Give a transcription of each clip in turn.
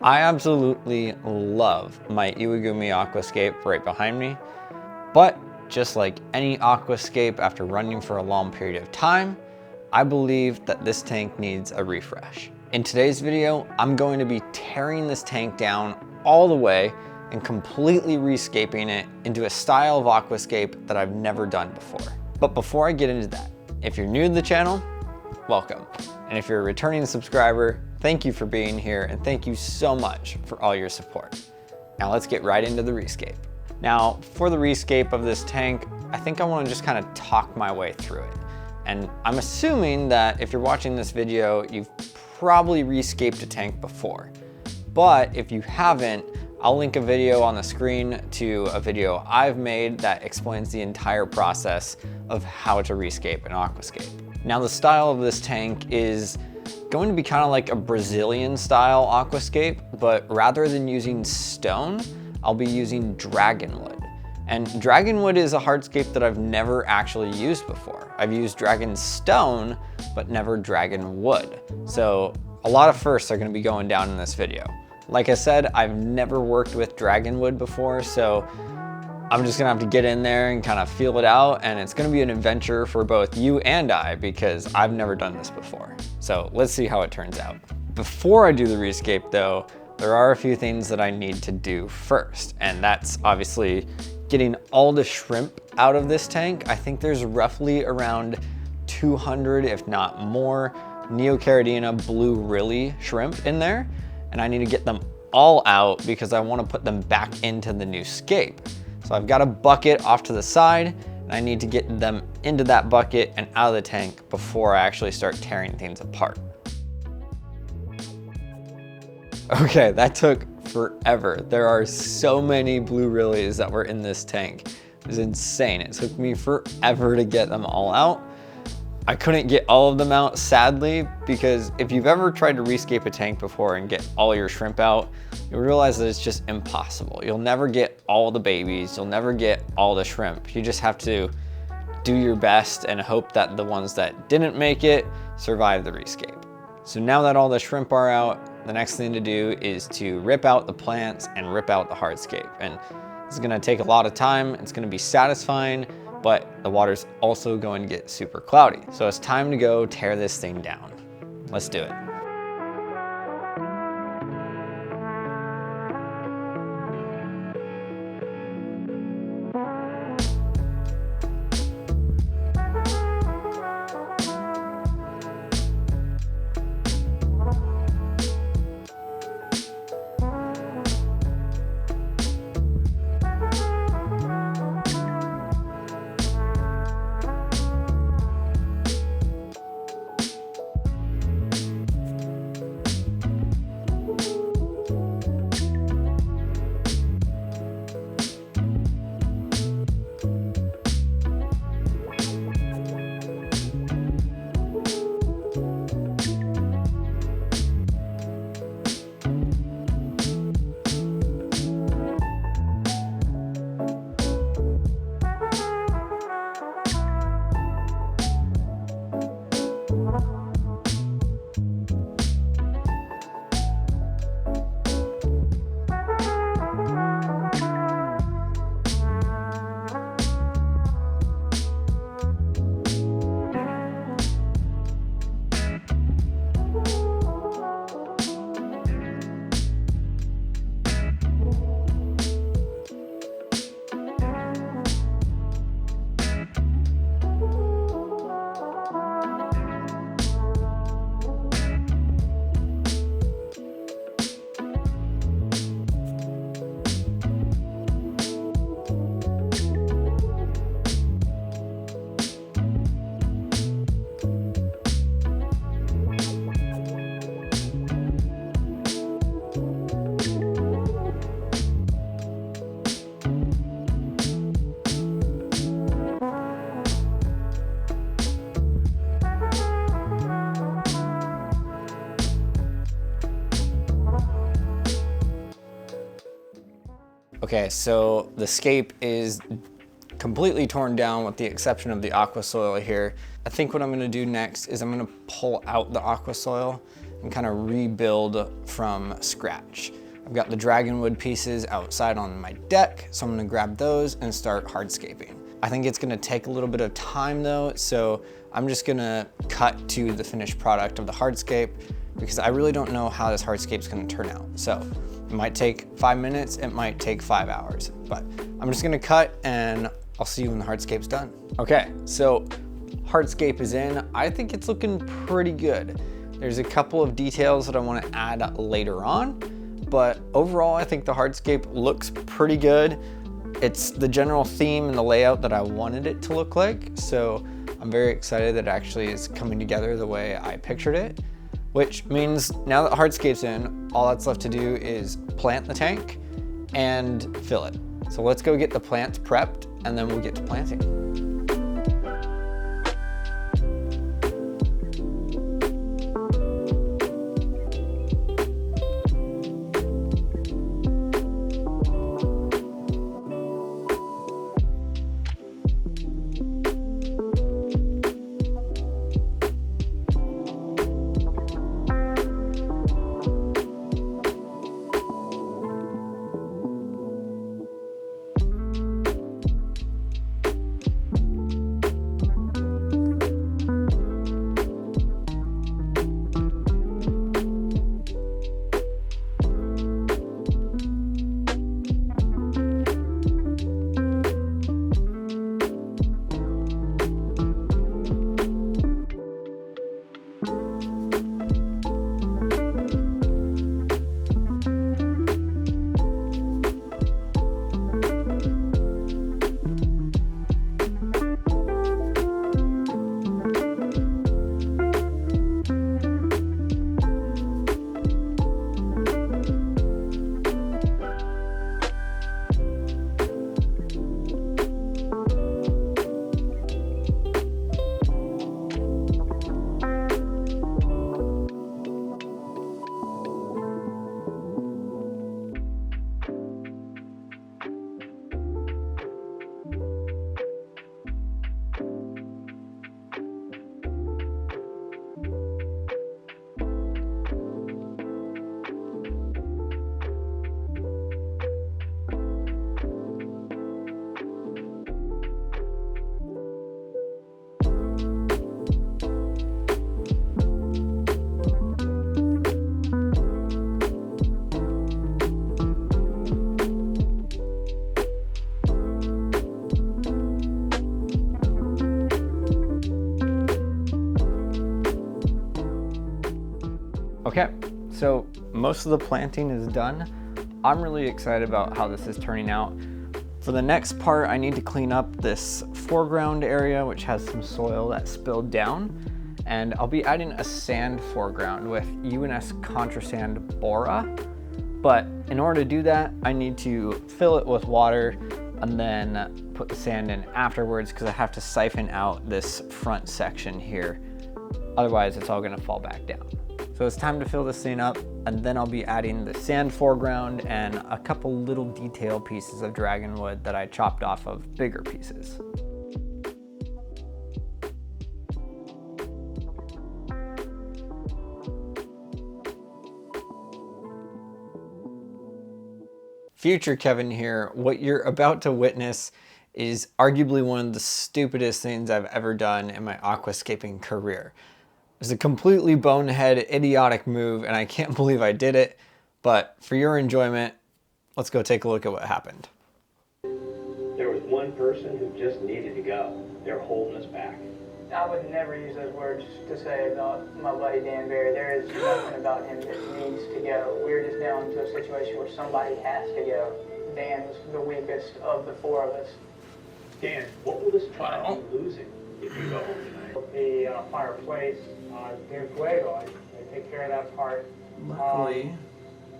I absolutely love my Iwagumi aquascape right behind me, but just like any aquascape after running for a long period of time, I believe that this tank needs a refresh. In today's video, I'm going to be tearing this tank down all the way and completely rescaping it into a style of aquascape that I've never done before. But before I get into that, if you're new to the channel, welcome. And if you're a returning subscriber, thank you for being here and thank you so much for all your support. Now let's get right into the rescape. Now for the rescape of this tank, I think I want to just kind of talk my way through it. And I'm assuming that if you're watching this video, you've probably rescaped a tank before. But if you haven't, I'll link a video on the screen to a video I've made that explains the entire process of how to rescape an aquascape. Now the style of this tank is going to be kind of like a Brazilian style aquascape, but rather than using stone, I'll be using dragonwood. And dragonwood is a hardscape that I've never actually used before. I've used dragon stone, but never dragon wood. So a lot of firsts are gonna be going down in this video. Like I said, I've never worked with dragonwood before, so I'm just gonna have to get in there and kind of feel it out, and it's gonna be an adventure for both you and I because I've never done this before. So let's see how it turns out. Before I do the rescape though, there are a few things that I need to do first, and that's obviously getting all the shrimp out of this tank. I think there's roughly around 200, if not more, Neocaridina blue rilly shrimp in there, and I need to get them all out because I wanna put them back into the new scape. So I've got a bucket off to the side, and I need to get them into that bucket and out of the tank before I actually start tearing things apart. Okay, that took forever. There are so many blue rillies that were in this tank. It was insane. It took me forever to get them all out. I couldn't get all of them out, sadly, because if you've ever tried to rescape a tank before and get all your shrimp out, you'll realize that it's just impossible. You'll never get all the babies, you'll never get all the shrimp. You just have to do your best and hope that the ones that didn't make it survive the rescape. So now that all the shrimp are out, the next thing to do is to rip out the plants and rip out the hardscape. And this is gonna take a lot of time, it's gonna be satisfying, but the water's also going to get super cloudy. So it's time to go tear this thing down. Let's do it. Okay, so the scape is completely torn down with the exception of the aqua soil here. I think what I'm gonna do next is I'm gonna pull out the aqua soil and kind of rebuild from scratch. I've got the dragonwood pieces outside on my deck, so I'm gonna grab those and start hardscaping. I think it's gonna take a little bit of time though, so I'm just gonna cut to the finished product of the hardscape because I really don't know how this hardscape's gonna turn out. So it might take 5 minutes, it might take 5 hours, but I'm just gonna cut and I'll see you when the hardscape's done. Okay, so hardscape is in. I think it's looking pretty good. There's a couple of details that I wanna add later on, but overall I think the hardscape looks pretty good. It's the general theme and the layout that I wanted it to look like, so I'm very excited that it actually is coming together the way I pictured it, which means now that hardscape's in, all that's left to do is plant the tank and fill it. So let's go get the plants prepped and then we'll get to planting. Okay, so most of the planting is done. I'm really excited about how this is turning out. For the next part, I need to clean up this foreground area, which has some soil that spilled down. And I'll be adding a sand foreground with UNS Contrasand Bora. But in order to do that, I need to fill it with water and then put the sand in afterwards because I have to siphon out this front section here. Otherwise, it's all gonna fall back down. So it's time to fill this thing up, and then I'll be adding the sand foreground and a couple little detail pieces of dragonwood that I chopped off of bigger pieces. Future Kevin here. What you're about to witness is arguably one of the stupidest things I've ever done in my aquascaping career. It's a completely bonehead, idiotic move, and I can't believe I did it. But for your enjoyment, let's go take a look at what happened. There was one person who just needed to go. They're holding us back. I would never use those words to say about my buddy Dan Barry. There is nothing about him that needs to go. We're just down to a situation where somebody has to go. Dan was the weakest of the four of us. Dan, what will this child be losing if you go home tonight? The fireplace, near Fuego, I take care of that part. Luckily,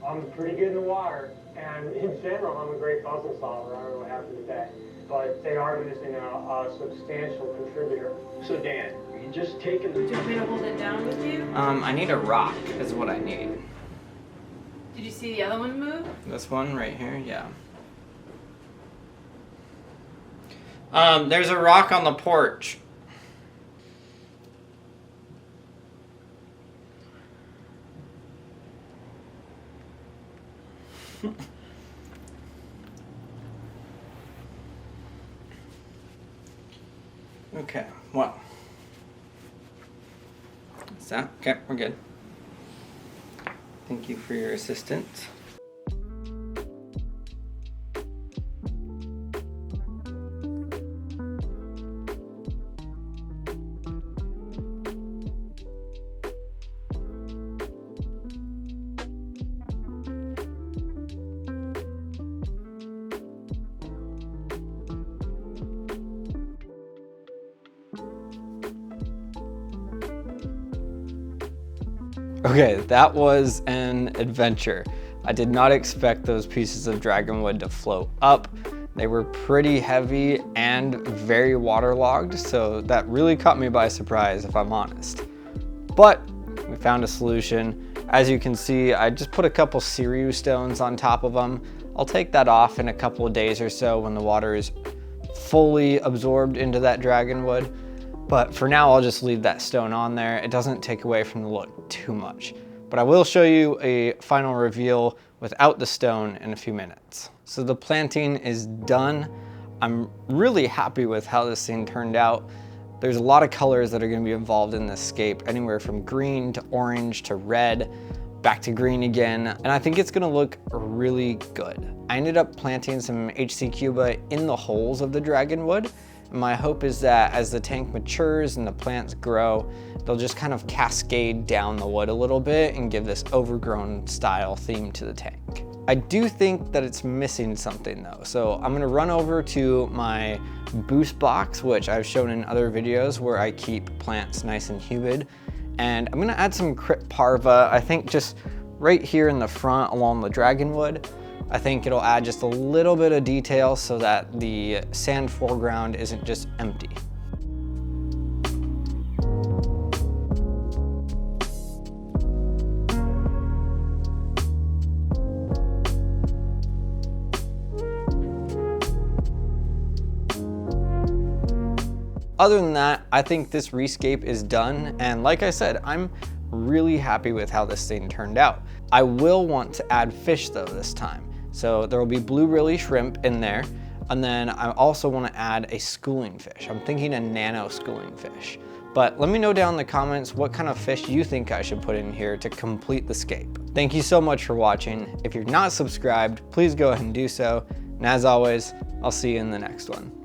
I'm pretty good in the water, and in general, I'm a great puzzle solver. I don't know what happened today. But they are missing a substantial contributor. So Dan, are you just taking the... Do you want me to hold it down with you? I need a rock is what I need. Did you see the other one move? This one right here, yeah. There's a rock on the porch. Okay, well. Is that okay? We're good. Thank you for your assistance. Okay, that was an adventure. I did not expect those pieces of dragonwood to float up. They were pretty heavy and very waterlogged, so that really caught me by surprise, if I'm honest. But we found a solution. As you can see, I just put a couple Siriu stones on top of them. I'll take that off in a couple of days or so when the water is fully absorbed into that dragonwood. But for now, I'll just leave that stone on there. It doesn't take away from the look too much. But I will show you a final reveal without the stone in a few minutes. So the planting is done. I'm really happy with how this thing turned out. There's a lot of colors that are gonna be involved in this scape, anywhere from green to orange to red, back to green again, and I think it's gonna look really good. I ended up planting some HC Cuba in the holes of the dragonwood. My hope is that as the tank matures and the plants grow, they'll just kind of cascade down the wood a little bit and give this overgrown style theme to the tank. I do think that it's missing something though. So I'm gonna run over to my boost box, which I've shown in other videos where I keep plants nice and humid. And I'm gonna add some crypt parva, I think just right here in the front along the dragonwood. I think it'll add just a little bit of detail so that the sand foreground isn't just empty. Other than that, I think this rescape is done. And like I said, I'm really happy with how this thing turned out. I will want to add fish though this time. So there will be blue rilly shrimp in there. And then I also want to add a schooling fish. I'm thinking a nano schooling fish. But let me know down in the comments what kind of fish you think I should put in here to complete the scape. Thank you so much for watching. If you're not subscribed, please go ahead and do so. And as always, I'll see you in the next one.